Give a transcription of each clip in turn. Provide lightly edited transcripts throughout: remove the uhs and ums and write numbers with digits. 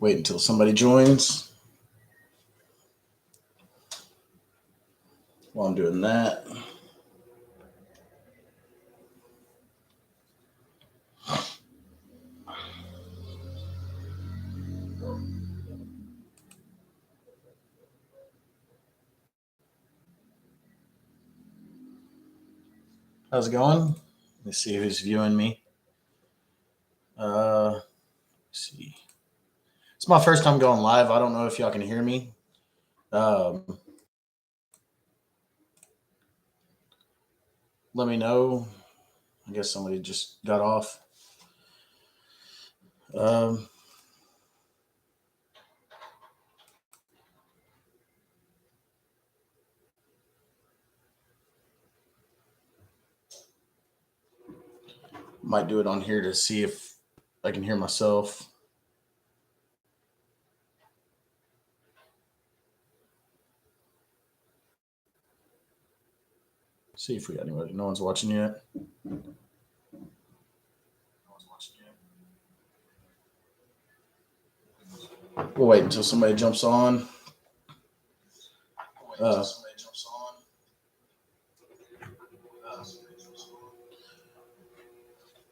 Wait until somebody joins while I'm doing that. How's it going? Let's see who's viewing me. Let's see. It's my first time going live. I don't know if y'all can hear me. Let me know. I guess somebody just got off. Might do it on here to see if I can hear myself. See if we got anybody. No one's watching yet. We'll wait until somebody jumps on. I'll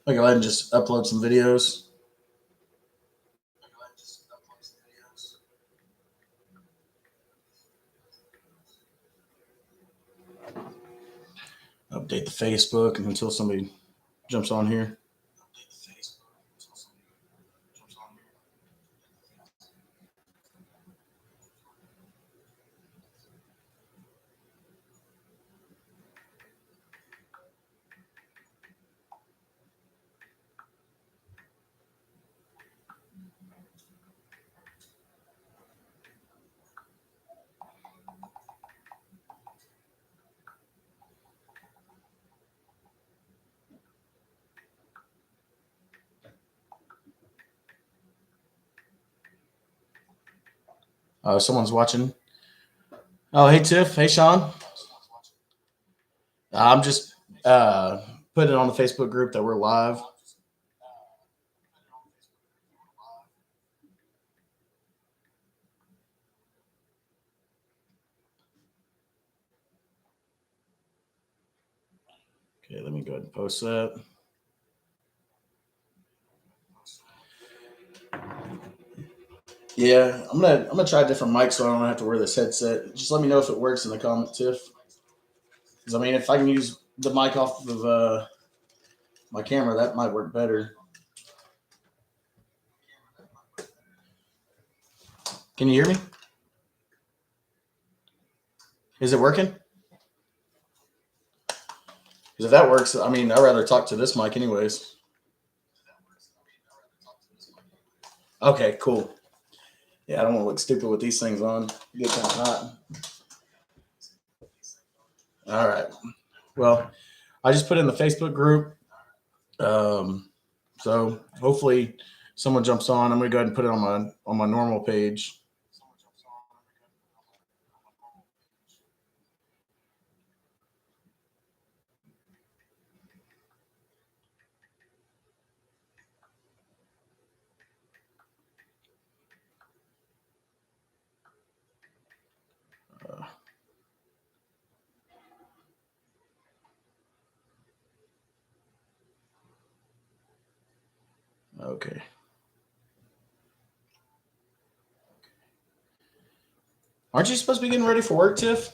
go ahead and just upload some videos. Update the Facebook until somebody jumps on here. Someone's watching. Oh, hey, Tiff. Hey, Sean. I'm just putting it on the Facebook group that we're live. Okay, let me go ahead and post that. Yeah, I'm gonna try a different mic so I don't have to wear this headset. Just let me know if it works in the comment, Tiff. Because I mean, if I can use the mic off of my camera, that might work better. Can you hear me? Is it working? Because if that works, I mean, I'd rather talk to this mic anyways. Okay, cool. Yeah, I don't want to look stupid with these things on. Get kind of hot. All right. Well, I just put in the Facebook group. So hopefully someone jumps on. I'm gonna go ahead and put it on my normal page. Okay. Aren't you supposed to be getting ready for work, Tiff?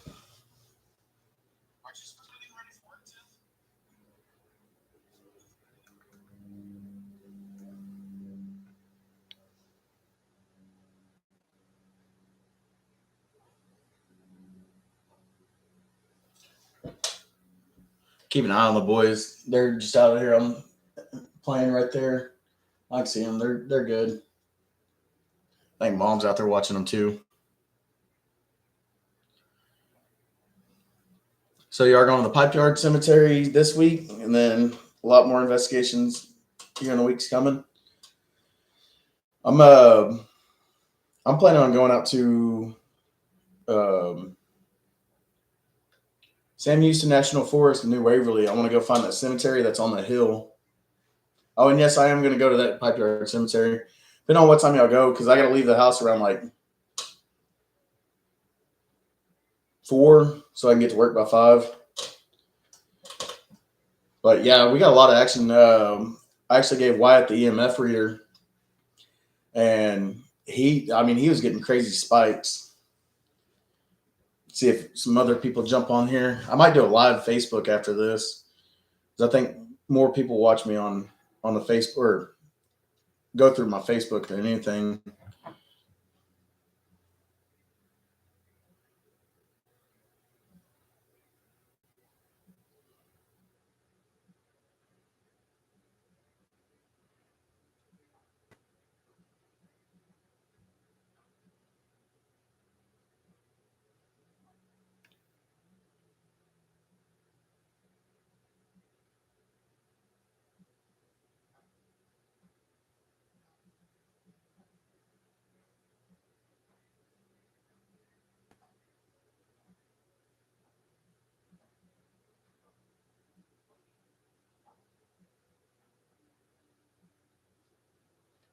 Keep an eye on the boys. They're just out here. I'm playing right there. I can see them. They're good. I think mom's out there watching them too. So you are going to the Pipe Yard Cemetery this week, and then a lot more investigations here in the weeks coming. I'm planning on going out to Sam Houston National Forest in New Waverly. I want to go find that cemetery that's on the hill. Oh, and yes, I am going to go to that Pipe Yard Cemetery. Depending on what time y'all go, because I got to leave the house around like 4 so I can get to work by 5. But yeah, we got a lot of action. I actually gave Wyatt the EMF reader, and he was getting crazy spikes. See if some other people jump on here. I might do a live Facebook after this, because I think more people watch me on the Facebook or go through my Facebook than anything.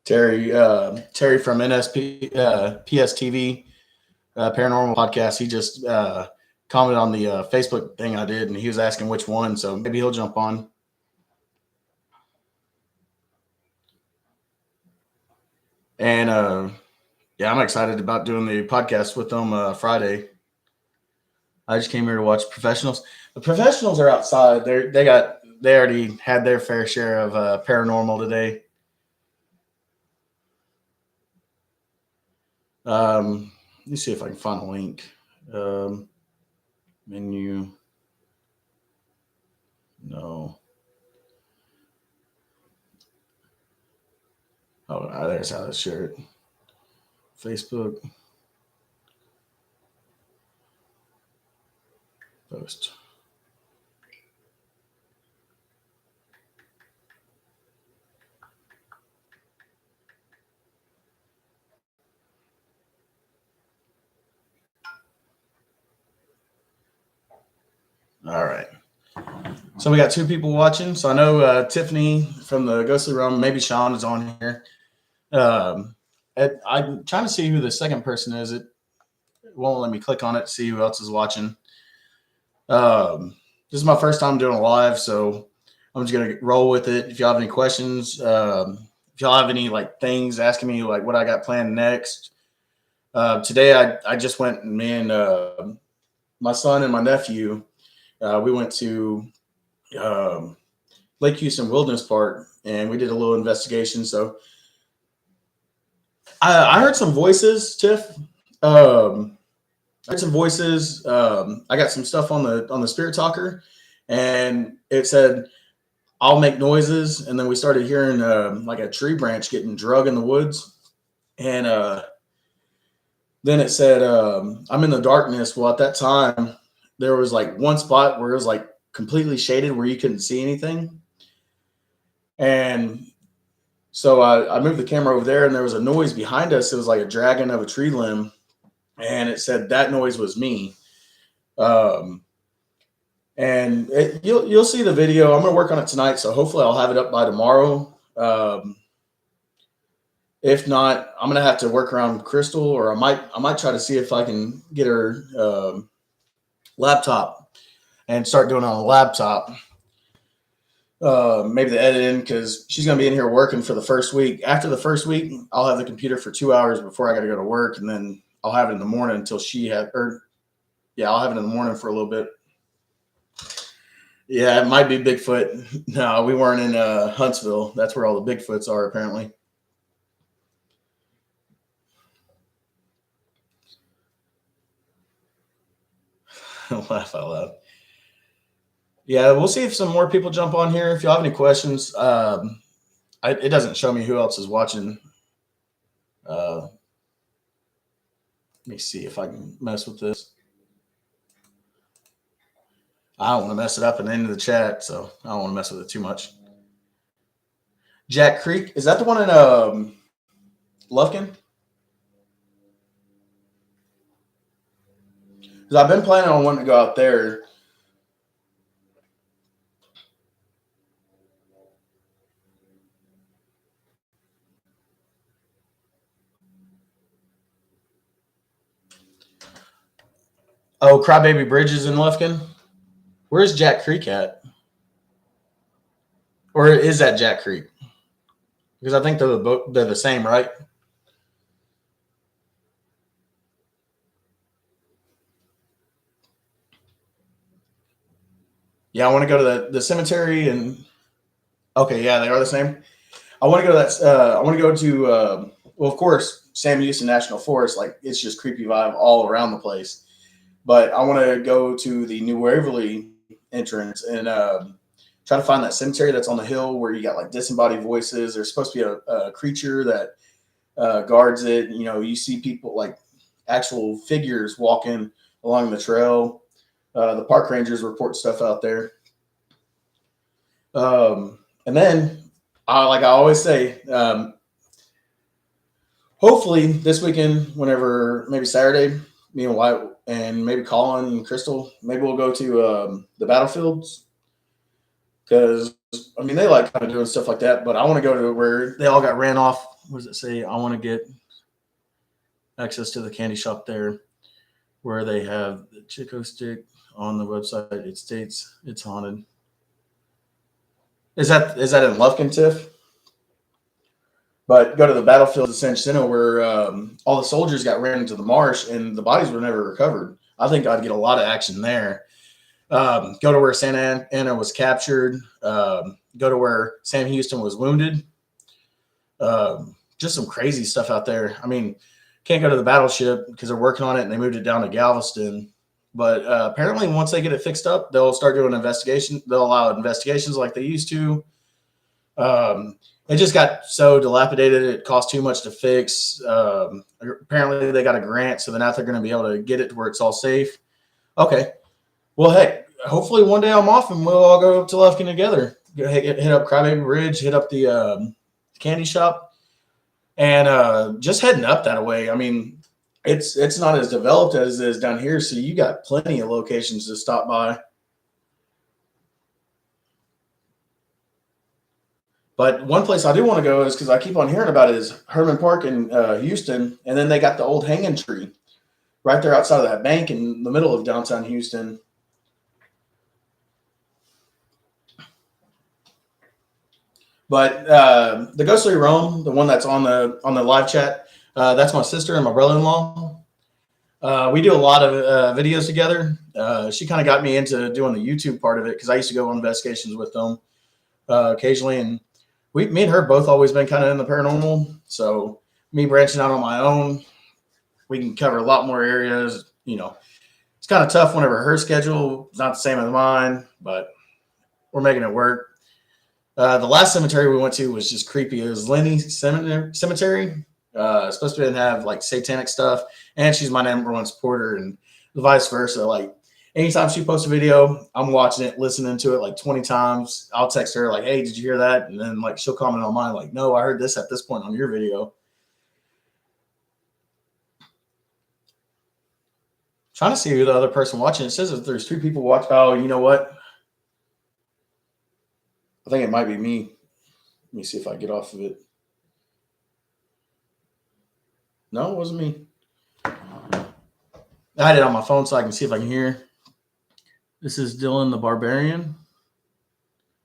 Terry from NSP PSTV Paranormal Podcast. He just commented on the Facebook thing I did, and he was asking which one. So maybe he'll jump on. And yeah, I'm excited about doing the podcast with them Friday. I just came here to watch professionals. The professionals are outside. They already had their fair share of paranormal today. Let me see if I can find a link. Menu. No. Oh, there's how to share it. Facebook. Post. All right. So we got 2 people watching. So I know Tiffany from the Ghostly Realm, maybe Sean is on here. I'm trying to see who the second person is. It won't let me click on it to see who else is watching. This is my first time doing a live, so I'm just gonna roll with it. If y'all have any questions, if y'all have any like things asking me like what I got planned next. Today I just went, and me and my son and my nephew, we went to Lake Houston Wilderness Park, and we did a little investigation. So I heard some voices, Tiff. I heard some voices. I got some stuff on the Spirit Talker, and it said I'll make noises, and then we started hearing like a tree branch getting drug in the woods, and then it said I'm in the darkness. Well, at that time, there was like one spot where it was like completely shaded, where you couldn't see anything, and so I moved the camera over there, and there was a noise behind us. It was like a dragging of a tree limb, and it said that noise was me. Um, and you'll see the video. I'm gonna work on it tonight, so hopefully I'll have it up by tomorrow. If not, I'm gonna have to work around Crystal, or I might try to see if I can get her laptop and start doing it on the laptop. Maybe the editing, because she's gonna be in here working for the first week. After the first week, I'll have the computer for 2 hours before I got to go to work, and then I'll have it in the morning until I'll have it in the morning for a little bit. Yeah, it might be Bigfoot. No, we weren't in Huntsville. That's where all the Bigfoots are, apparently. Laugh out loud. Yeah, we'll see if some more people jump on here. If y'all have any questions, it doesn't show me who else is watching. Let me see if I can mess with this. I don't want to mess it up in the end of the chat, so I don't want to mess with it too much. Jack Creek, is that the one in Lufkin? Because I've been planning on wanting to go out there. Oh, Crybaby Bridge is in Lufkin. Where's Jack Creek at? Or is that Jack Creek? Because I think they're the same, right? Yeah, I want to go to the cemetery and okay, yeah, they are the same. I want to go to that. I want to go to well, of course, Sam Houston National Forest. Like it's just creepy vibe all around the place. But I want to go to the New Waverly entrance and try to find that cemetery that's on the hill where you got like disembodied voices. There's supposed to be a creature that guards it. You know, you see people like actual figures walking along the trail. The park rangers report stuff out there. And then, like I always say, hopefully this weekend, whenever maybe Saturday, me and White and maybe Colin and Crystal, maybe we'll go to the battlefields because I mean they like kind of doing stuff like that. But I want to go to where they all got ran off. What does it say? I want to get access to the candy shop there, where they have the Chico stick on the website. It states it's haunted. Is that in Lufkin, Tiff? But go to the battlefield of San Jacinto where all the soldiers got ran into the marsh and the bodies were never recovered. I think I'd get a lot of action there. Go to where Santa Ana was captured. Go to where Sam Houston was wounded. Just some crazy stuff out there. I mean, can't go to the battleship because they're working on it and they moved it down to Galveston. But apparently, once they get it fixed up, they'll start doing investigation. They'll allow investigations like they used to. It just got so dilapidated; it cost too much to fix. Apparently, they got a grant, so now they're going to be able to get it to where it's all safe. Okay. Well, hey, hopefully one day I'm off and we'll all go up to Lufkin together. Hit up Crybaby Bridge, hit up the candy shop, and just heading up that way. I mean, it's not as developed as it is down here, so you got plenty of locations to stop by. But one place I do want to go is because I keep on hearing about it is Herman Park in Houston, and then they got the old hanging tree right there outside of that bank in the middle of downtown Houston. But the Ghostly Rome, the one that's on the live chat, that's my sister and my brother-in-law. We do a lot of videos together. She kind of got me into doing the YouTube part of it because I used to go on investigations with them occasionally, and me and her both always been kind of in the paranormal. So me branching out on my own, we can cover a lot more areas. You know, it's kind of tough whenever her schedule is not the same as mine, but we're making it work. The last cemetery we went to was just creepy. It was Lenny Cemetery. It's supposed to have like satanic stuff, and she's my number one supporter, and vice versa. Like anytime she posts a video, I'm watching it, listening to it like 20 times. I'll text her like, "Hey, did you hear that?" And then like she'll comment on mine like, "No, I heard this at this point on your video." Trying to see who the other person watching. It says if there's two people watching. Oh, you know what? I think it might be me. Let me see if I get off of it. No, it wasn't me. I had it on my phone so I can see if I can hear. This is Dylan the Barbarian.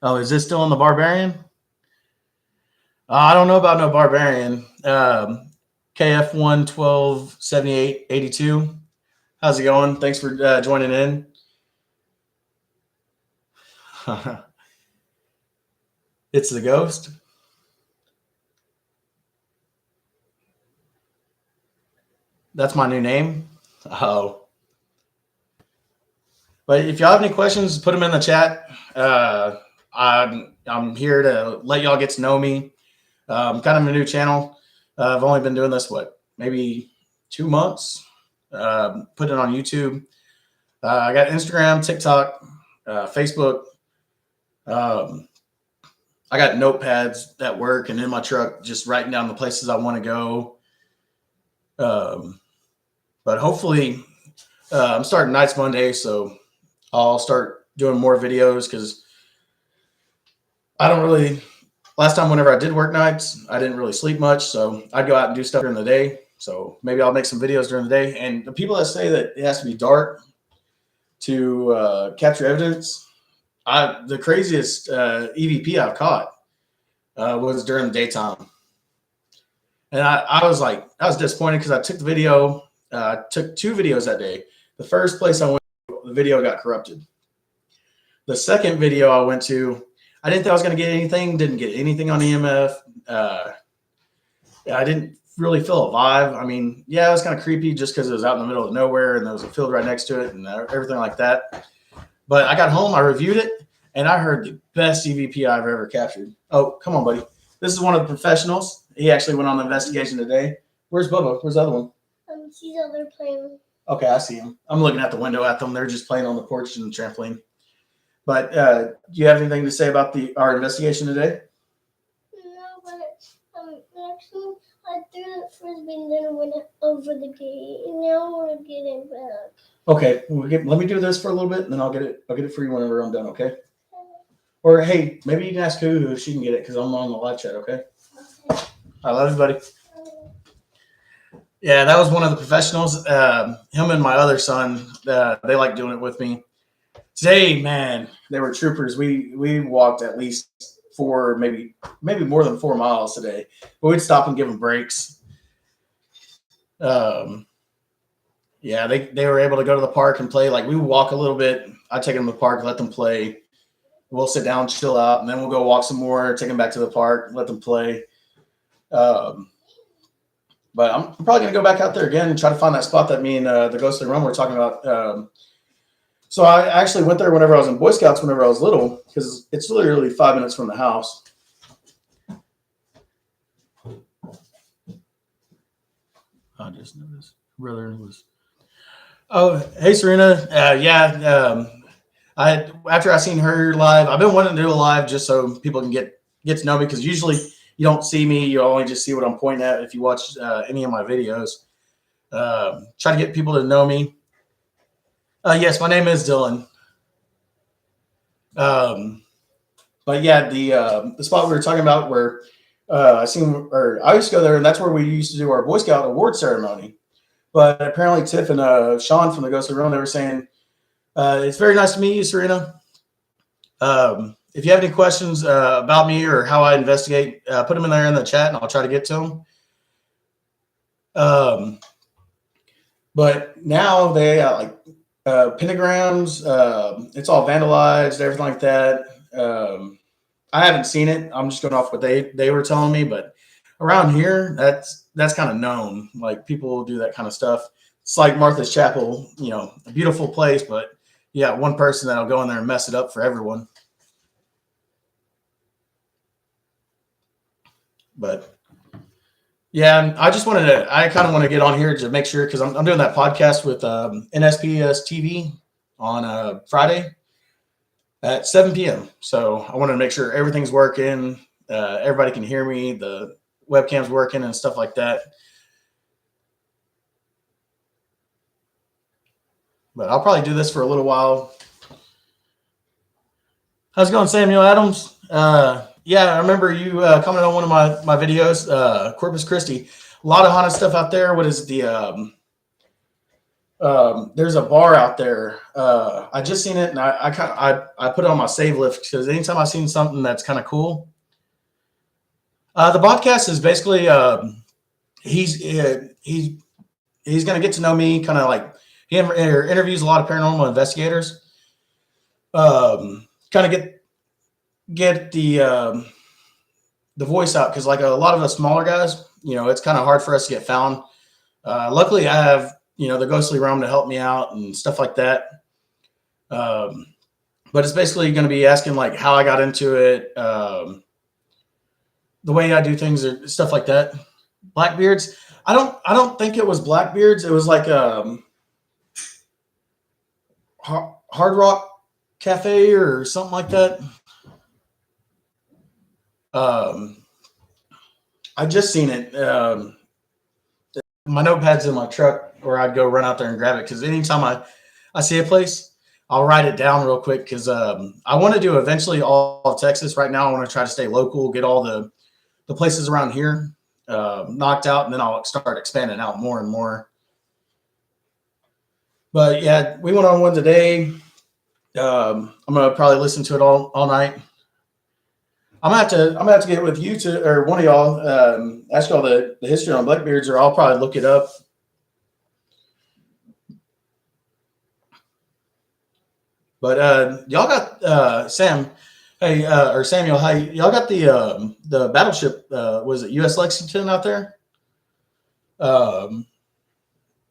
Oh, is this Dylan the Barbarian? I don't know about no Barbarian. KF1 1278 82. How's it going? Thanks for joining in. It's the ghost. That's my new name. Oh. But if y'all have any questions, put them in the chat. I'm here to let y'all get to know me. Kind of a new channel. I've only been doing this, maybe 2 months. Put it on YouTube. I got Instagram, TikTok, Facebook. I got notepads at work and in my truck, just writing down the places I want to go. But hopefully, I'm starting nights Monday, so I'll start doing more videos because I don't really. Last time, whenever I did work nights, I didn't really sleep much, so I'd go out and do stuff during the day. So maybe I'll make some videos during the day. And the people that say that it has to be dark, to capture evidence. The craziest EVP I've caught was during the daytime. And I was disappointed because I took the video. I took 2 videos that day. The first place I went, the video got corrupted. The second video I went to, I didn't think I was going to get anything. Didn't get anything on EMF. I didn't really feel a vibe. I mean, yeah, it was kind of creepy just because it was out in the middle of nowhere and there was a field right next to it and everything like that. But I got home, I reviewed it, and I heard the best EVP I've ever captured. Oh, come on, buddy. This is one of the professionals. He actually went on the investigation today. Where's Bubba? Where's the other one? He's out there playing. Okay, I see him. I'm looking out the window at them. They're just playing on the porch and the trampoline. But do you have anything to say about our investigation today? No, but actually, I threw the frisbee and then it went over the gate, and now I want to get it back. Okay, let me do this for a little bit, and then I'll get it for you whenever I'm done. Okay. Or hey, maybe you can ask Kuhu if she can get it because I'm on the live chat. Okay. I love you, buddy. Yeah, that was one of the professionals. Him and my other son, they like doing it with me. Today, man, they were troopers. We walked at least 4, maybe more than 4 miles today. But we'd stop and give them breaks. Yeah, they were able to go to the park and play. Like we would walk a little bit. I'd take them to the park, let them play. We'll sit down, chill out, and then we'll go walk some more. Take them back to the park, let them play. But I'm probably going to go back out there again and try to find that spot that me and the Ghostly Run were talking about. So I actually went there whenever I was in Boy Scouts, whenever I was little, because it's literally 5 minutes from the house. I just noticed. Brother was. Oh, hey, Serena. After I seen her live, I've been wanting to do a live just so people can get to know me because usually you don't see me. You only just see what I'm pointing at if you watch any of my videos. Try to get people to know me. Yes, my name is Dylan. But yeah, the spot we were talking about where I used to go there, and that's where we used to do our Boy Scout award ceremony. But apparently Tiff and Sean from the Ghostly Room, they were saying, it's very nice to meet you, Serena. If you have any questions about me or how I investigate, put them in there in the chat, and I'll try to get to them. But now they like pentagrams. It's all vandalized, everything like that. I haven't seen it. I'm just going off what they were telling me. But around here, that's kind of known. Like people do that kind of stuff. It's like Martha's Chapel, a beautiful place, but yeah, one person that'll go in there and mess it up for everyone. But yeah, I kind of want to get on here to make sure because I'm doing that podcast with NSPS TV on Friday at 7 p.m. So I wanted to make sure everything's working, everybody can hear me, the webcam's working and stuff like that. But I'll probably do this for a little while. How's it going, Samuel Adams? Yeah, I remember you commented on one of my videos, Corpus Christi. A lot of haunted stuff out there. What is the there's a bar out there. I just seen it, and I put it on my save list because anytime I've seen something that's kind of cool. The podcast is basically he's gonna get to know me, kind of like he interviews a lot of paranormal investigators. Kind of get the voice out because like a lot of the smaller guys, it's kind of hard for us to get found. Luckily, I have the Ghostly Realm to help me out and stuff like that. But it's basically going to be asking like how I got into it, the way I do things or stuff like that. Blackbeards. I don't think it was Blackbeards. It was like Hard Rock Cafe or something like that. I just seen it. My notepad's in my truck, or I'd go run out there and grab it because anytime I see a place, I'll write it down real quick because I want to do eventually all of Texas. Right now, I want to try to stay local, get all the places around here knocked out, and then I'll start expanding out more and more. But yeah, we went on one today. I'm gonna probably listen to it all night. I'm gonna have to get with you to or one of y'all, ask y'all the history on Blackbeards, or I'll probably look it up. But y'all got Sam, hey or Samuel, hey, y'all got the battleship? Was it U.S. Lexington out there? Um,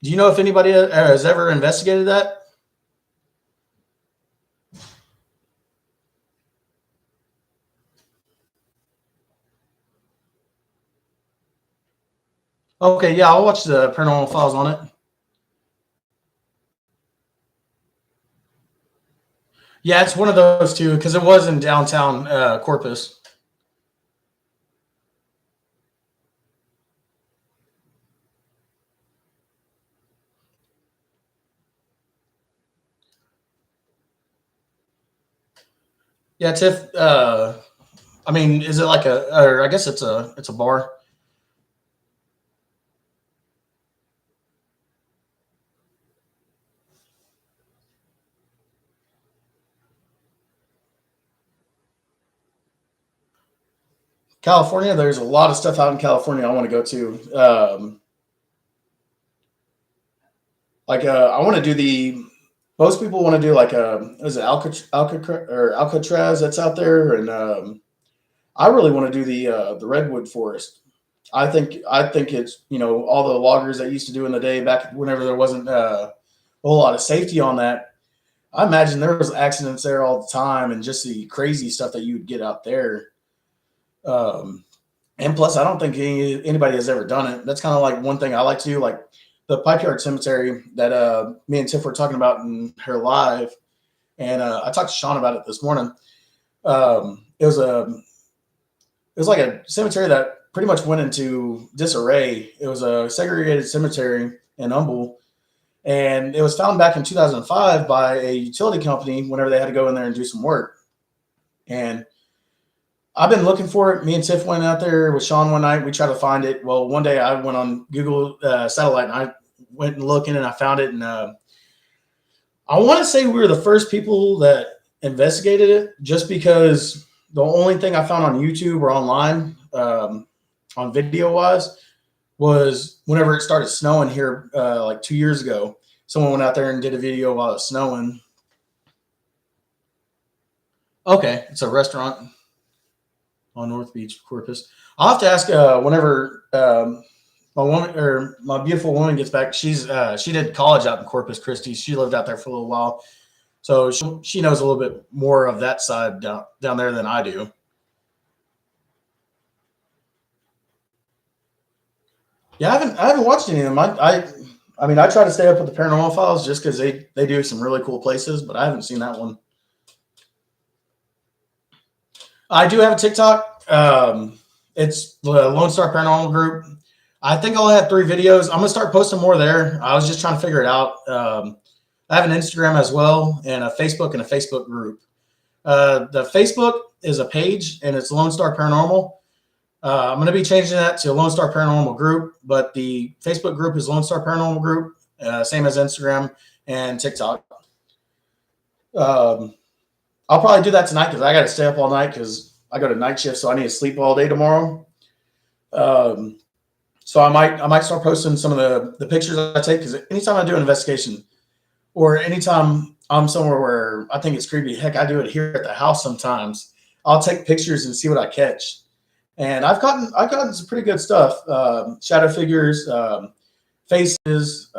do you know if anybody has ever investigated that? Okay, yeah, I'll watch the Paranormal Files on it. Yeah, it's one of those two because it was in downtown Corpus. Yeah, Tiff. I mean, is it like or I guess it's a bar. California, there's a lot of stuff out in California I want to go to. I want to do the. Most people want to do like is it Alcatraz that's out there, and I really want to do the redwood forest. I think it's all the loggers that used to do in the day back whenever there wasn't a whole lot of safety on that. I imagine there was accidents there all the time, and just the crazy stuff that you would get out there. Um, And plus, I don't think anybody has ever done it. That's kind of like one thing I like to do, like the Pipe Yard Cemetery that me and Tiff were talking about in her live. And I talked to Sean about it this morning. It was like a cemetery that pretty much went into disarray. It was a segregated cemetery in Humble, and it was found back in 2005 by a utility company whenever they had to go in there and do some work. And I've been looking for it. Me and Tiff went out there with Sean one night. We tried to find it. Well, one day I went on Google Satellite and I went and looking and I found it. And I want to say we were the first people that investigated it, just because the only thing I found on YouTube or online, on video wise, was whenever it started snowing here like 2 years ago. Someone went out there and did a video while it was snowing. Okay, it's a restaurant on North Beach, Corpus. I'll have to ask whenever my woman or my beautiful woman gets back. She did college out in Corpus Christi. She lived out there for a little while, so she knows a little bit more of that side down there than I do. Yeah, I haven't watched any of them. I mean, I try to stay up with the Paranormal Files just because they do some really cool places, but I haven't seen that one. I do have a TikTok. It's the Lone Star Paranormal Group. I think I'll have 3 videos. I'm gonna start posting more there. I was just trying to figure it out. I have an Instagram as well, and a Facebook group. The Facebook is a page, and it's Lone Star Paranormal. I'm going to be changing that to Lone Star Paranormal Group, but the Facebook group is Lone Star Paranormal Group, same as Instagram and TikTok. Um, I'll probably do that tonight because I got to stay up all night because I go to night shift, so I need to sleep all day tomorrow. Um, so I might start posting some of the pictures I take, because anytime I do an investigation or anytime I'm somewhere where I think it's creepy, heck, I do it here at the house sometimes. I'll take pictures and see what I catch. And I've gotten some pretty good stuff. Shadow figures, faces,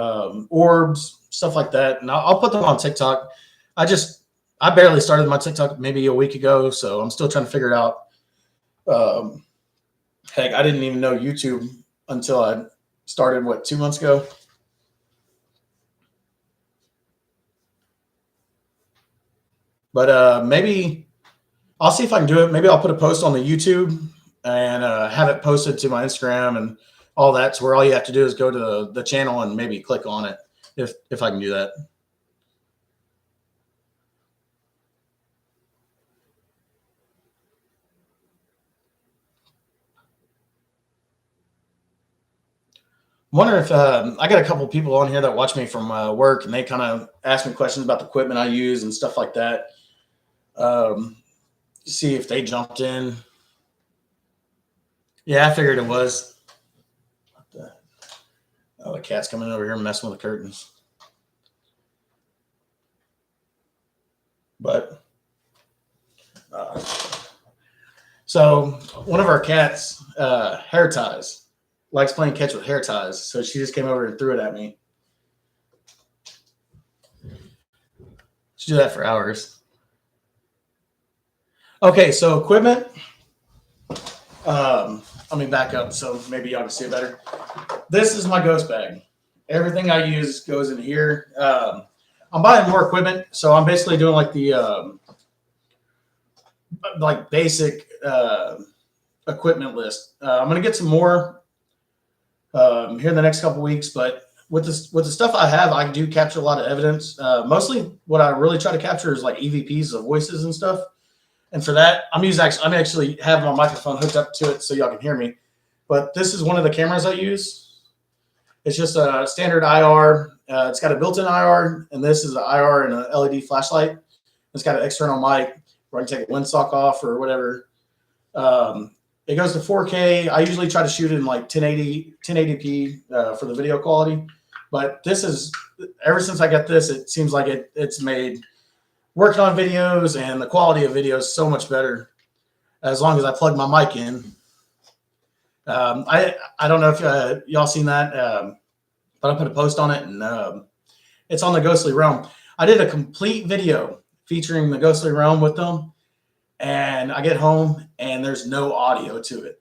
orbs, stuff like that. And I'll put them on TikTok. I barely started my TikTok maybe a week ago, so I'm still trying to figure it out. Um, Heck, I didn't even know YouTube until I started 2 months ago. But maybe I'll see if I can do it. Maybe I'll put a post on the YouTube and have it posted to my Instagram and all that. So where all you have to do is go to the channel and maybe click on it, if I can do that. Wonder if I got a couple people on here that watch me from work, and they kind of ask me questions about the equipment I use and stuff like that. Um, See if they jumped in. Yeah, I figured it was. What the? Oh, the cat's coming over here messing with the curtains. But so one of our cats, hair ties, likes playing catch with hair ties. So she just came over and threw it at me. She do that for hours. Okay, so equipment. Let me back up so maybe y'all can see it better. This is my ghost bag. Everything I use goes in here. I'm buying more equipment, so I'm basically doing like the like basic equipment list. I'm gonna get some more here in the next couple weeks, but with the stuff I have, I do capture a lot of evidence. Mostly, what I really try to capture is like EVPs of voices and stuff. And for that, I'm actually have my microphone hooked up to it so y'all can hear me. But this is one of the cameras I use. It's just a standard IR. It's got a built-in IR, and this is an IR and an LED flashlight. It's got an external mic where I can take a windsock off or whatever. It goes to 4K. I usually try to shoot it in like 1080p for the video quality. But this is, ever since I got this, it seems like it's made working on videos and the quality of videos so much better as long as I plug my mic in. I don't know if y'all seen that, but I put a post on it, and it's on the Ghostly Realm. I did a complete video featuring the Ghostly Realm with them, and I get home and there's no audio to it.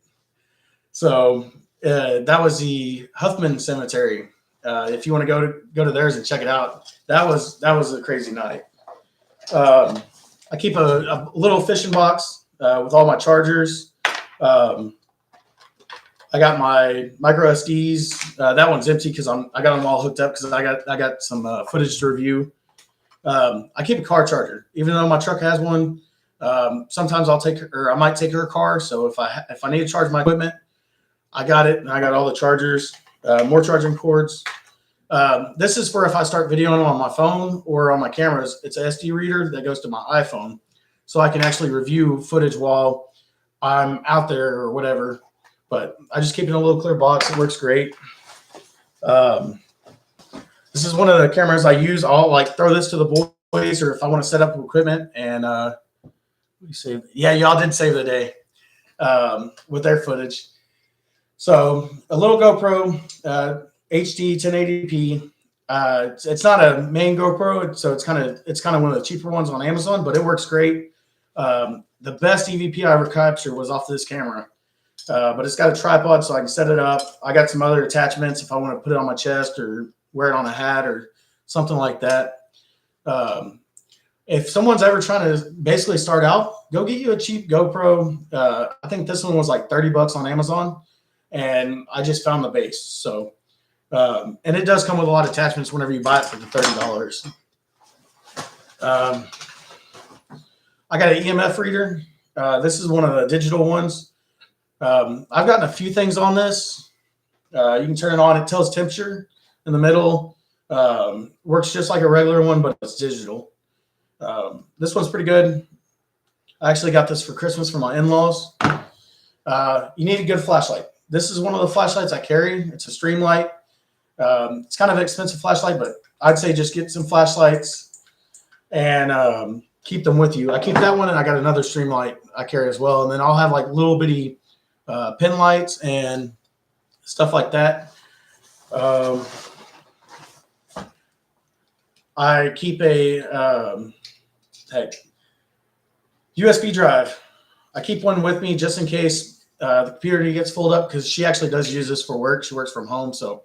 So that was the Huffman Cemetery. If you want to go to theirs and check it out, that was a crazy night. I keep a little fishing box with all my chargers. I got my micro SDs. That one's empty because I got them all hooked up because I got some footage to review. I keep a car charger, even though my truck has one. Sometimes I might take her car. So if I need to charge my equipment, I got it, and I got all the chargers, more charging cords. This is for if I start videoing on my phone or on my cameras. It's an SD reader that goes to my iPhone, so I can actually review footage while I'm out there or whatever. But I just keep it in a little clear box. It works great. This is one of the cameras I use. I'll like throw this to the boys, or if I want to set up equipment. And y'all did save the day with their footage. So a little GoPro, HD 1080p. It's not a main GoPro, so it's kind of one of the cheaper ones on Amazon, but it works great. The best EVP I ever captured was off this camera. But it's got a tripod so I can set it up. I got some other attachments if I want to put it on my chest or wear it on a hat or something like that. If someone's ever trying to basically start out, go get you a cheap GoPro. I think this one was like $30 on Amazon, and I just found the base. So, and it does come with a lot of attachments whenever you buy it for the $30. I got an EMF reader. This is one of the digital ones. I've gotten a few things on this. You can turn it on. It tells temperature in the middle. Works just like a regular one, but it's digital. This one's pretty good. I actually got this for Christmas for my in-laws. You need a good flashlight. This is one of the flashlights I carry. It's a Streamlight. It's kind of an expensive flashlight, but I'd say just get some flashlights and keep them with you. I keep that one, and I got another Streamlight I carry as well. And then I'll have like little bitty pin lights and stuff like that. I keep a USB drive. I keep one with me just in case the computer gets filled up, because she actually does use this for work. She works from home, so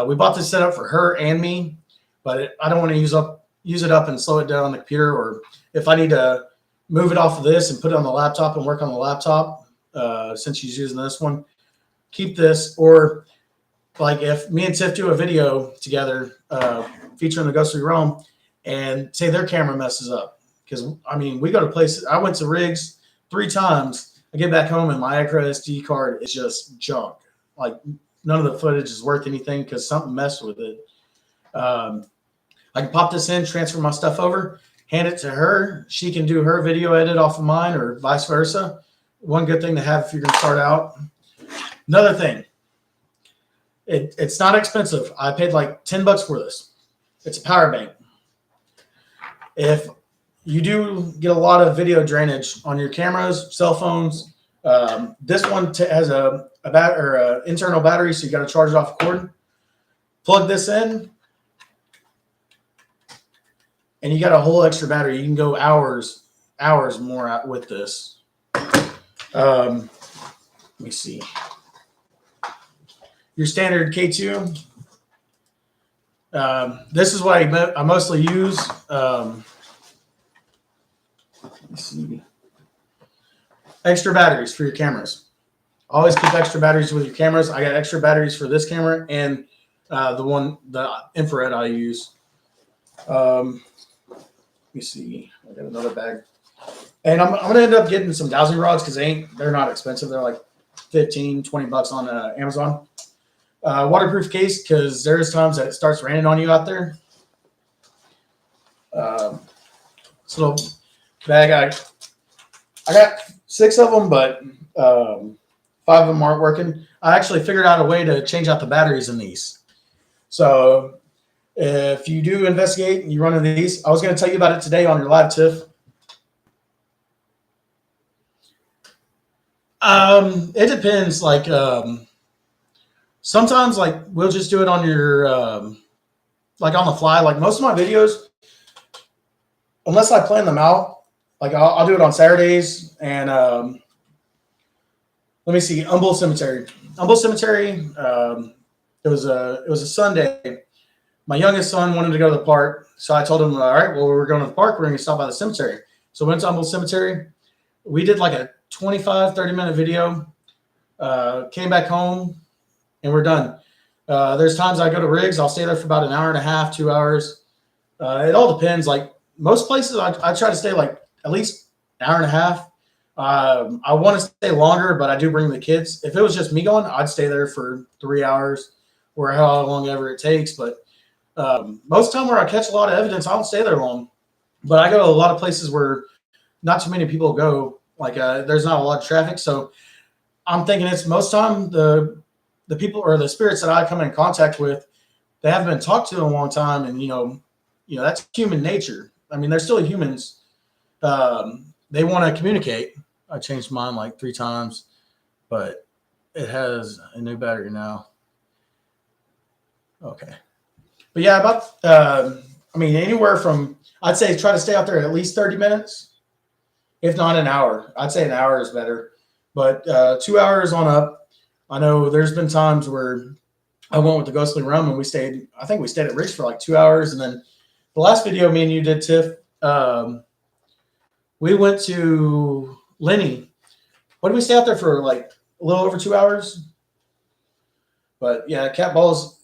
we bought this setup for her and me. But I don't want to use it up and slow it down on the computer, or if I need to move it off of this and put it on the laptop and work on the laptop. Since she's using this one, keep this. Or like if me and Tiff do a video together featuring the Ghostly Realm, and say their camera messes up, because I mean, we go to places. I went to rigs 3 times. I get back home and my micro SD card is just junk. Like none of the footage is worth anything because something messed with it. I can pop this in, transfer my stuff over, hand it to her. She can do her video edit off of mine or vice versa. One good thing to have if you're going to start out. Another thing, it's not expensive. I paid like $10 for this. It's a power bank. If you do get a lot of video drainage on your cameras, cell phones, this one has a internal battery, so you got to charge it off a cord. Plug this in, and you got a whole extra battery. You can go hours more out with this. Let me see. Your standard K2. This is what I mostly use. Let me see. Extra batteries for your cameras. Always keep extra batteries with your cameras. I got extra batteries for this camera and the infrared I use. Let me see. I got another bag. And I'm going to end up getting some dowsing rods because they're not expensive. They're like $15-20 on Amazon. Waterproof case because there's times that it starts raining on you out there. This little bag, I got 6 of them, but 5 of them aren't working. I actually figured out a way to change out the batteries in these. So if you do investigate and you run into these, I was going to tell you about it today on your live TIFF. It depends. Like sometimes, like we'll just do it on your like on the fly. Like most of my videos, unless I plan them out, like I'll do it on Saturdays. And let me see, Humboldt Cemetery. Humboldt Cemetery. It was a Sunday. My youngest son wanted to go to the park, so I told him, all right, well, we're going to the park. We're going to stop by the cemetery. So we went to Humboldt Cemetery. We did like a 25-30-minute video. Came back home, and we're done. There's times I go to Riggs. I'll stay there for about an hour and a half, 2 hours. It all depends. Like most places, I try to stay like at least an hour and a half. I want to stay longer, but I do bring the kids. If it was just me going, I'd stay there for 3 hours or how long ever it takes. But most of the time where I catch a lot of evidence, I don't stay there long. But I go to a lot of places where not too many people go. Like there's not a lot of traffic. So I'm thinking it's most time the people or the spirits that I come in contact with, they haven't been talked to in a long time. And, you know, that's human nature. I mean, they're still humans. They want to communicate. I changed mine like 3 times, but it has a new battery now. Okay. But yeah, about, anywhere from, I'd say try to stay out there at least 30 minutes, if not an hour. I'd say an hour is better, but 2 hours on up. I know there's been times where I went with the Ghostly Rum and we stayed at Rick's for like 2 hours. And then the last video me and you did, Tiff, we went to Lenny. What did we stay out there for? Like a little over 2 hours. But yeah, cat balls.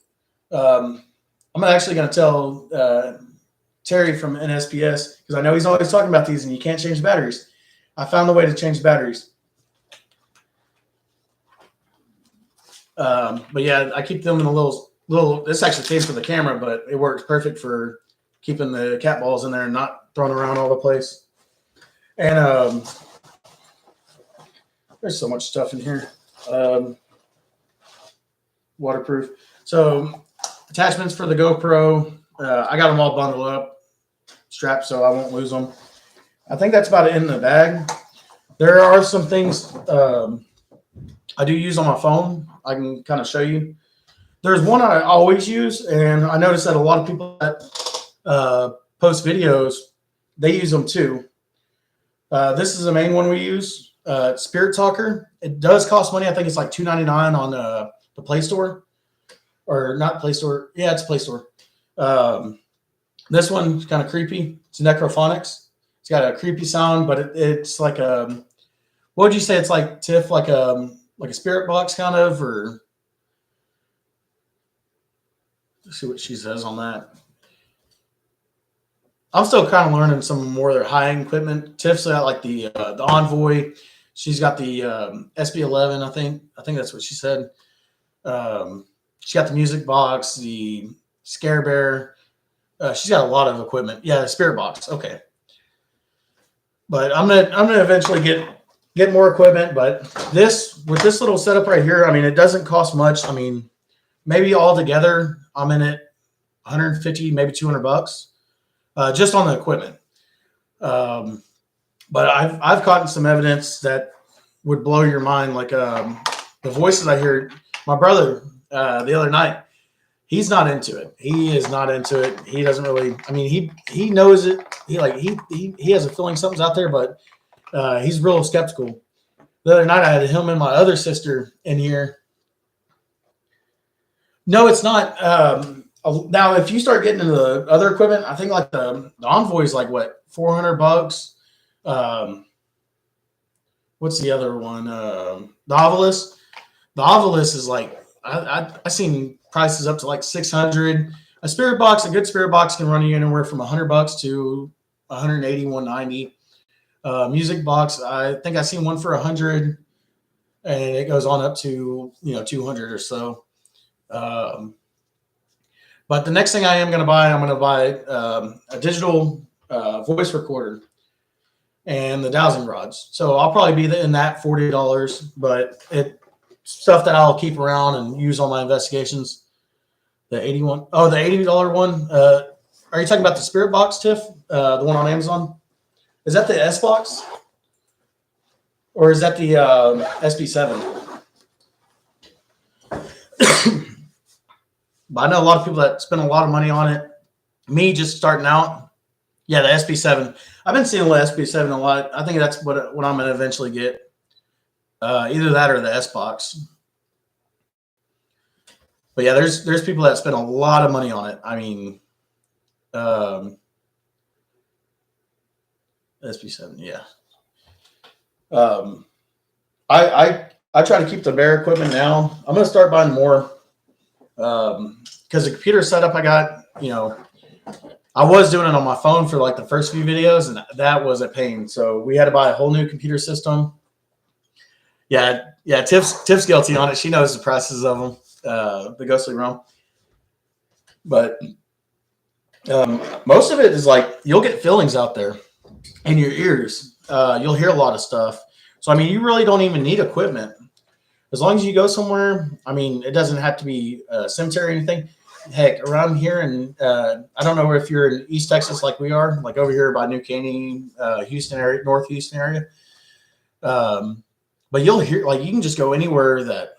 I'm actually going to tell Terry from NSPS because I know he's always talking about these and you can't change batteries. I found a way to change batteries. But yeah, I keep them in a little. This actually pays for the camera, but it works perfect for keeping the cat balls in there and not throwing around all the place. And there's so much stuff in here. Waterproof. So attachments for the GoPro. I got them all bundled up, strapped so I won't lose them. I think that's about it in the bag. There are some things I do use on my phone. I can kind of show you. There's one I always use, and I noticed that a lot of people that post videos, they use them too. This is the main one we use, Spirit Talker. It does cost money. I think it's like $2.99 on the Play Store. Or not Play Store. Yeah, it's Play Store. This one's kind of creepy. It's Necrophonics. It's got a creepy sound, but it's like a, what would you say? It's like Tiff, like a spirit box kind of, or let's see what she says on that. I'm still kind of learning some more of their high-end equipment. Tiff's got like the Envoy. She's got the SB11. I think that's what she said. She's got the music box, the Scare Bear. She's got a lot of equipment. Yeah, the Spirit Box. Okay, but I'm gonna eventually get more equipment. But with this little setup right here, I mean, it doesn't cost much. I mean, maybe all together, I'm in it 150, maybe $200, just on the equipment. Um, but I've caught some evidence that would blow your mind, like the voices I hear. My brother the other night, he's not into it. He is not into it. He doesn't really. I mean, he knows it. He has a feeling something's out there, but he's real skeptical. The other night, I had him and my other sister in here. No, it's not. Now, if you start getting into the other equipment, I think like the Envoy is like what, $400. What's the other one? The Ovilus. The Ovilus is like I seen prices up to like 600. A Spirit Box, a good Spirit Box can run you anywhere from $100 to 180, 190. Music box, I think I seen one for 100, and it goes on up to 200 or so. But the next thing I'm going to buy a digital voice recorder and the dowsing rods. So I'll probably be in that $40, but it's stuff that I'll keep around and use on my investigations. The $80 one. Are you talking about the Spirit Box, Tiff? The one on Amazon? Is that the S Box? Or is that the SB7? But I know a lot of people that spend a lot of money on it. Me just starting out. Yeah, the SB7. I've been seeing the SB7 a lot. I think that's what I'm going to eventually get. Either that or the S Box. But yeah, there's people that spend a lot of money on it. I mean, SB7, yeah. I try to keep the bare equipment now. I'm going to start buying more. Because the computer setup I got, I was doing it on my phone for like the first few videos, and that was a pain. So we had to buy a whole new computer system. Yeah. Tiff's guilty on it. She knows the prices of them, the Ghostly Realm. But most of it is like you'll get feelings out there in your ears. You'll hear a lot of stuff. So I mean, you really don't even need equipment. As long as you go somewhere, I mean, it doesn't have to be a cemetery or anything. Heck, around here, and I don't know if you're in East Texas like we are, like over here by New Caney, Houston area, North Houston area. But you'll hear, like, you can just go anywhere that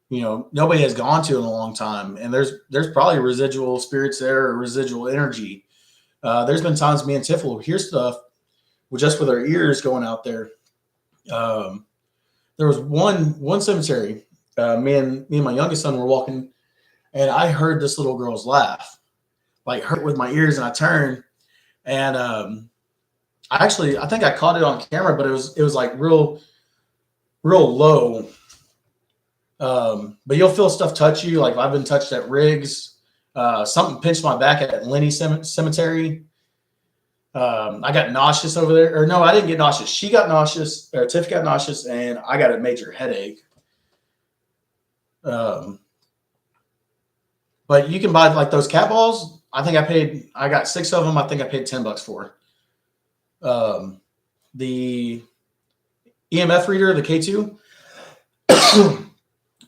nobody has gone to in a long time, and there's probably residual spirits there or residual energy. There's been times me and Tiff will hear stuff just with our ears going out there. There was one cemetery. Me and my youngest son were walking, and I heard this little girl's laugh, like heard it with my ears, and I turned, and I think I caught it on camera, but it was like real low. But you'll feel stuff touch you. Like I've been touched at Riggs. Something pinched my back at Lenny Cemetery. I got nauseous over there. Or no, I didn't get nauseous. She got nauseous, or Tiff got nauseous, and I got a major headache. But you can buy like those cat balls. I got 6 of them. I think I paid $10 for. The EMF reader, the K2.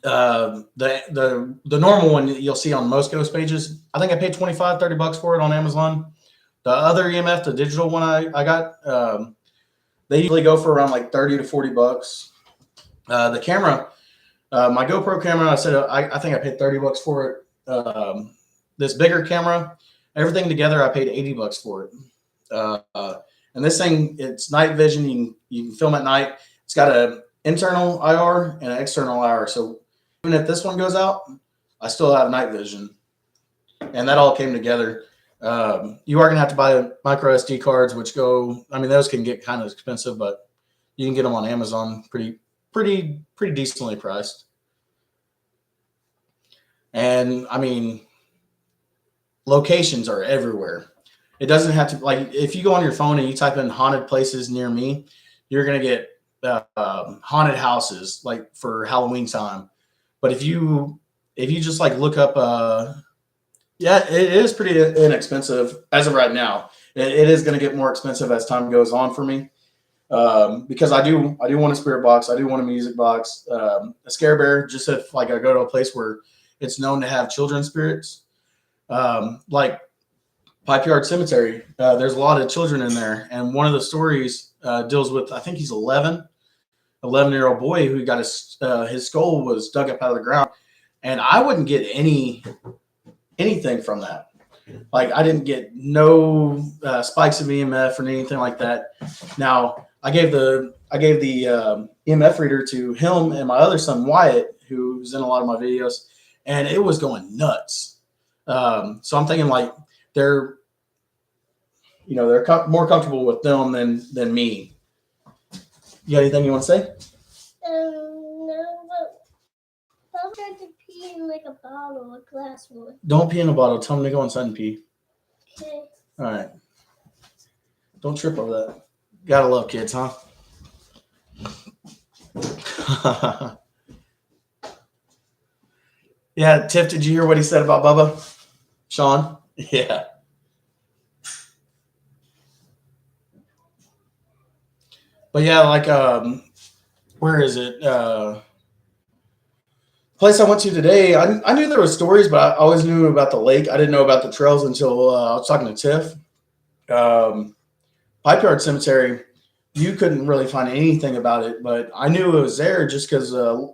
The normal one you'll see on most ghost pages. I think I paid $25-$30 for it on Amazon. The other EMF, the digital one I got, they usually go for around like $30 to $40. The camera, my GoPro camera, I think I paid $30 for it. This bigger camera, everything together, I paid $80 for it. And this thing, it's night vision. You can film at night. It's got an internal IR and an external IR. So even if this one goes out, I still have night vision. And that all came together. You are going to have to buy micro SD cards, which those can get kind of expensive, but you can get them on Amazon pretty decently priced. And I mean, locations are everywhere. It doesn't have to, like, if you go on your phone and you type in haunted places near me, you're going to get haunted houses like for Halloween time. But if you just like look up, yeah, it is pretty inexpensive as of right now. It is going to get more expensive as time goes on for me, because I do want a spirit box. I do want a music box, a scare bear. Just if like I go to a place where it's known to have children's spirits, like Pipe Yard Cemetery. There's a lot of children in there, and one of the stories deals with, I think he's 11-year-old boy who got his skull was dug up out of the ground, and I wouldn't get anything from that. Like I didn't get no spikes of EMF or anything like that. Now I gave the EMF reader to him and my other son Wyatt, who's in a lot of my videos, and it was going nuts. So I'm thinking like they're more comfortable with them than me. You got anything you want to say? No, but I'll try to pee in like a bottle, a glass one. Don't pee in a bottle. Tell them to go inside and pee. Okay. All right. Don't trip over that. Gotta love kids, huh? Yeah, Tiff, did you hear what he said about Bubba? Sean? Yeah. But yeah, like where is it? Place I went to today, I knew there were stories, but I always knew about the lake. I didn't know about the trails until I was talking to Tiff. Pipe Yard Cemetery, you couldn't really find anything about it, but I knew it was there just because the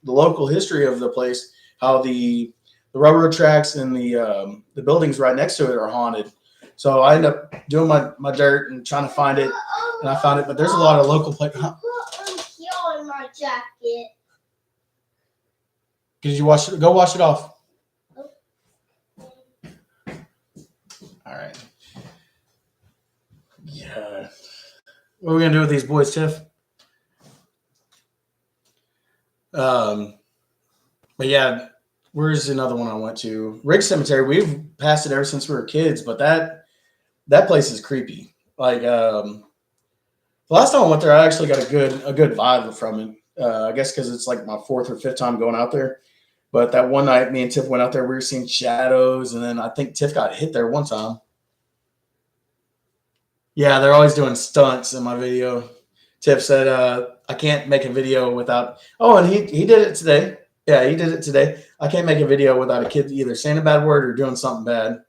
local history of the place, how the railroad tracks and the buildings right next to it are haunted. So I ended up doing my dirt and trying to find it, and I found it. But there's a lot of local places. Put on my jacket. Did you wash it? Go wash it off. All right. Yeah. What are we gonna do with these boys, Tiff? But yeah, where's another one I went to? Riggs Cemetery. We've passed it ever since we were kids, but that place is creepy. Like the last time I went there, I actually got a good vibe from it. I guess because it's like my 4th or 5th time going out there. But that one night, me and Tiff went out there. We were seeing shadows, and then I think Tiff got hit there one time. Yeah, they're always doing stunts in my video. Tiff said, I can't make a video without. Oh, and he did it today. Yeah, he did it today. I can't make a video without a kid either saying a bad word or doing something bad.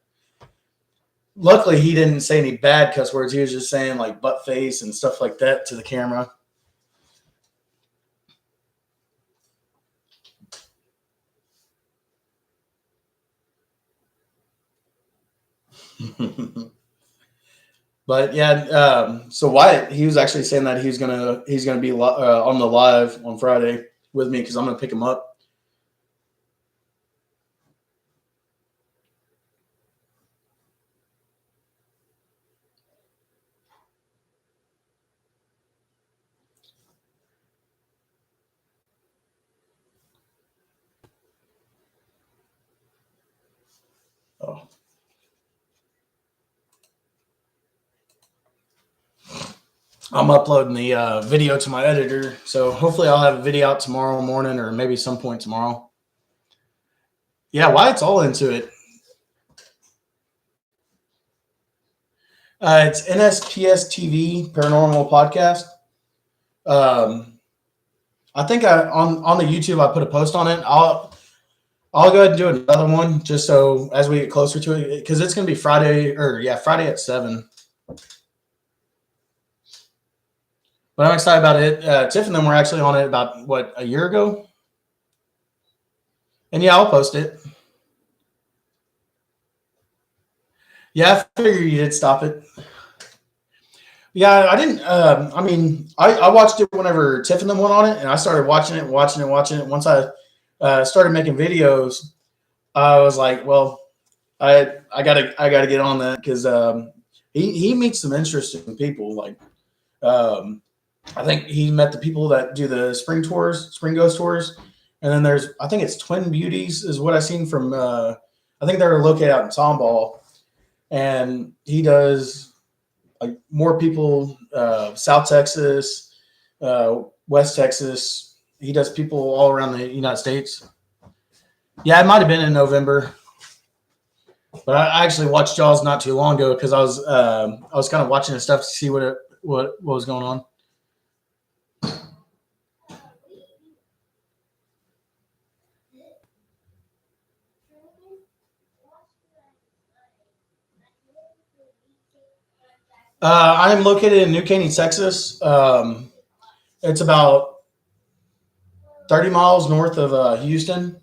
Luckily, he didn't say any bad cuss words. He was just saying like butt face and stuff like that to the camera. But yeah, so Wyatt, he was actually saying that he's gonna be on the live on Friday with me because I'm gonna pick him up. Oh. I'm uploading the video to my editor, so hopefully I'll have a video out tomorrow morning or maybe some point tomorrow. Yeah, Wyatt's all into it. It's NSPS TV Paranormal Podcast. I think on the YouTube I put a post on it. I'll go ahead and do another one just so as we get closer to it because it's going to be Friday at 7. But I'm excited about it. Tiff and them were actually on it about, a year ago? And yeah, I'll post it. Yeah, I figured you did stop it. Yeah, I didn't. I watched it whenever Tiff and them went on it, and I started watching it. Once I started making videos, I was like, well, I gotta get on that because he meets some interesting people. Like, I think he met the people that do the spring ghost tours, and then I think it's Twin Beauties is what I seen from. I think they're located out in Tomball, and he does like more people, South Texas, West Texas, He does people all around the United States. Yeah, it might have been in November, but I actually watched Jaws not too long ago because I was kind of watching his stuff to see what was going on. I'm located in New Caney, Texas. It's about 30 miles north of Houston.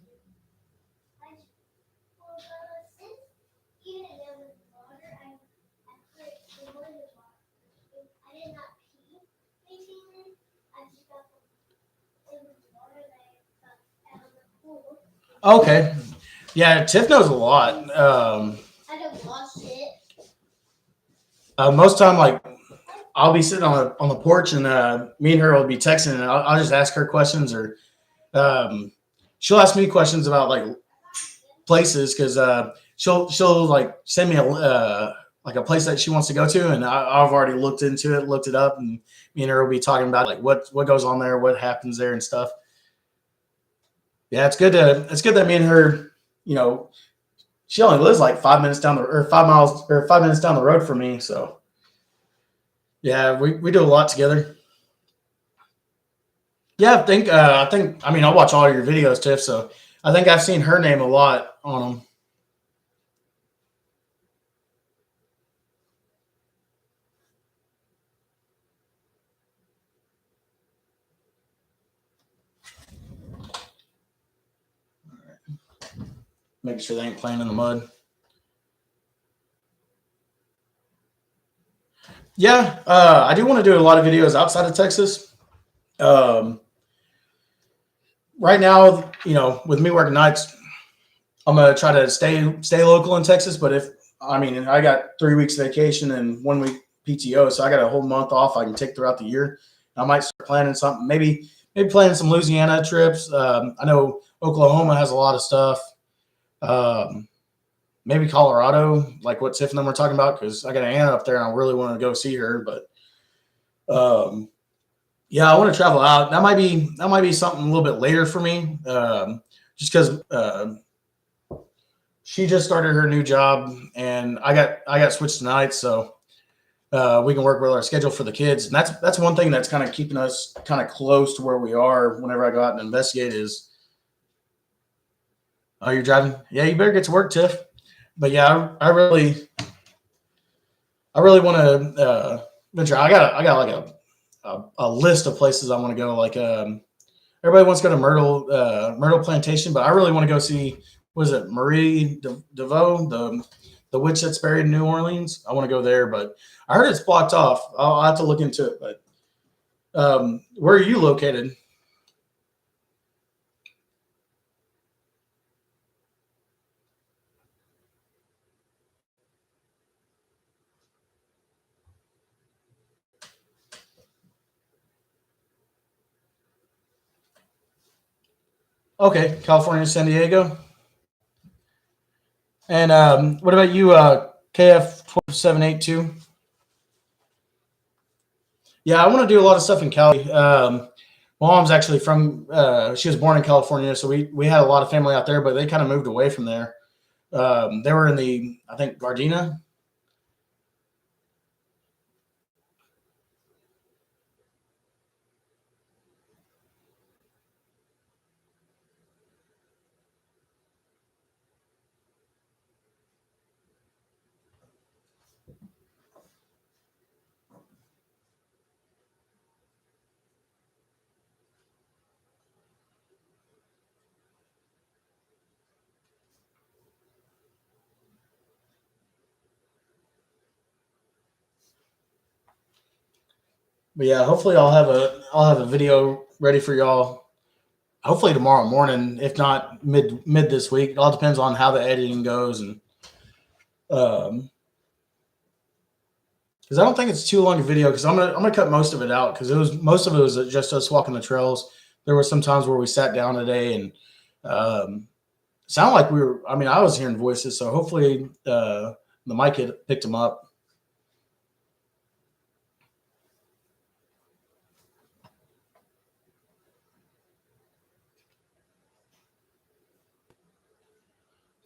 Okay. Yeah, Tiff knows a lot. I don't wash it. Most time, like I'll be sitting on the porch, and me and her will be texting, and I'll just ask her questions, or she'll ask me questions about like places because she'll like send me a like a place that she wants to go to, and I've already looked into it, looked it up, and me and her will be talking about like what goes on there, what happens there, and stuff. Yeah, it's good that me and her, you know, she only lives like 5 minutes down the or 5 miles or 5 minutes down the road from me, so yeah, we do a lot together. Yeah, I think I mean I watch all your videos, Tiff. So I think I've seen her name a lot on them. Making sure they ain't playing in the mud. Yeah, I do want to do a lot of videos outside of Texas. Um, right now, you know, with me working nights, I'm gonna try to stay local in Texas. But if I mean, I got 3 weeks vacation and 1 week PTO, so I got a whole month off I can take throughout the year. I might start planning something, maybe planning some Louisiana trips. I know Oklahoma has a lot of stuff. Um, maybe Colorado, like what Tiff and them were talking about, because I got an aunt up there and I really want to go see her. But yeah, I want to travel out. That might be something a little bit later for me, just because she just started her new job and I got switched tonight, so we can work with our schedule for the kids. And that's one thing that's kind of keeping us kind of close to where we are. Whenever I go out and investigate, is oh, you're driving? Yeah, you better get to work, Tiff. But yeah, I really want to venture. I got like a list of places I want to go. Like everybody wants to go to Myrtle Plantation, but I really want to go see, was it Marie DeVoe, the witch that's buried in New Orleans. I want to go there, but I heard it's blocked off. I'll have to look into it. But where are you located? Okay, California, San Diego. And what about you, KF 12782? Yeah, I want to do a lot of stuff in Cali. My mom's actually from. She was born in California, so we had a lot of family out there, but they kind of moved away from there. They were in the, I think, Gardena. But yeah, hopefully I'll have a video ready for y'all. Hopefully tomorrow morning, if not mid this week. It all depends on how the editing goes, and because I don't think it's too long a video. Because I'm gonna cut most of it out because most of it was just us walking the trails. There were some times where we sat down today and sounded like we were. I mean, I was hearing voices, so hopefully the mic had picked them up.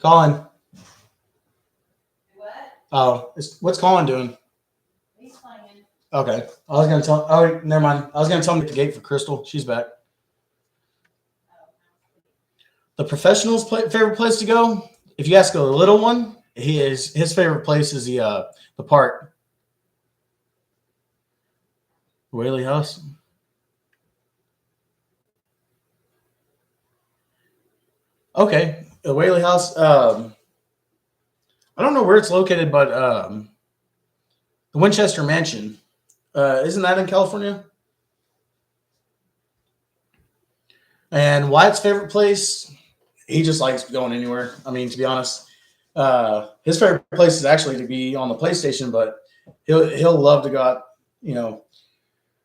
Colin. What? Oh, what's Colin doing? He's playing. Okay. I was gonna tell. Oh, never mind. I was gonna tell him at the gate for Crystal. She's back. The professional's favorite place to go. If you ask a little one, his favorite place is the park. Whaley House. Okay, the Whaley House. I don't know where it's located, but the Winchester Mansion. Isn't that in California? And Wyatt's favorite place, he just likes going anywhere. I mean, to be honest, his favorite place is actually to be on the PlayStation, but he'll love to go out. You know,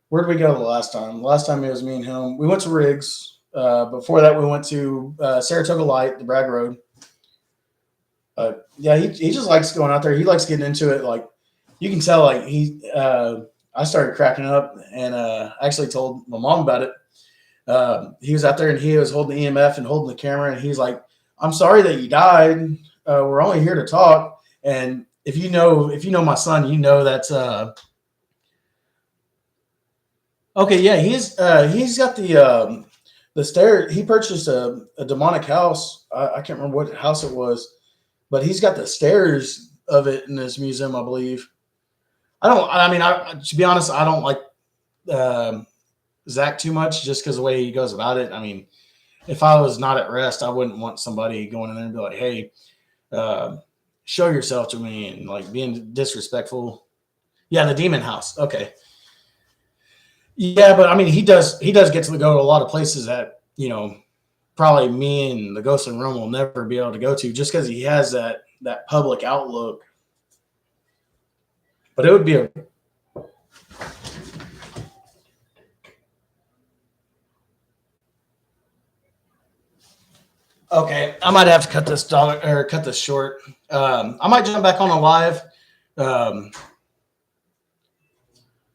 where did we go the last time? The last time it was me and him. We went to Riggs. Before that, we went to Saratoga Light, the Bragg Road. Yeah, he just likes going out there. He likes getting into it. Like you can tell, like I started cracking up and actually told my mom about it. He was out there and he was holding the EMF and holding the camera, and he's like, "I'm sorry that you died. We're only here to talk." And if you know my son, you know that's okay. Yeah, he's got the stair. He purchased a demonic house. I can't remember what house it was, but he's got the stairs of it in his museum, I believe. To be honest, I don't like Zach too much just because the way he goes about it. I mean, if I was not at rest, I wouldn't want somebody going in there and be like, "Hey, show yourself to me," and like being disrespectful. Yeah, the demon house. Okay. Yeah, but I mean, he does get to go to a lot of places that, you know, probably me and the Ghost in Rome will never be able to go to just because he has that public outlook. But it would be a okay. I might have to cut this short. I might jump back on a live.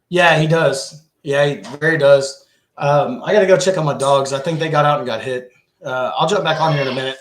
Yeah, he does. Yeah, he very does. I got to go check on my dogs. I think they got out and got hit. I'll jump back on here in a minute.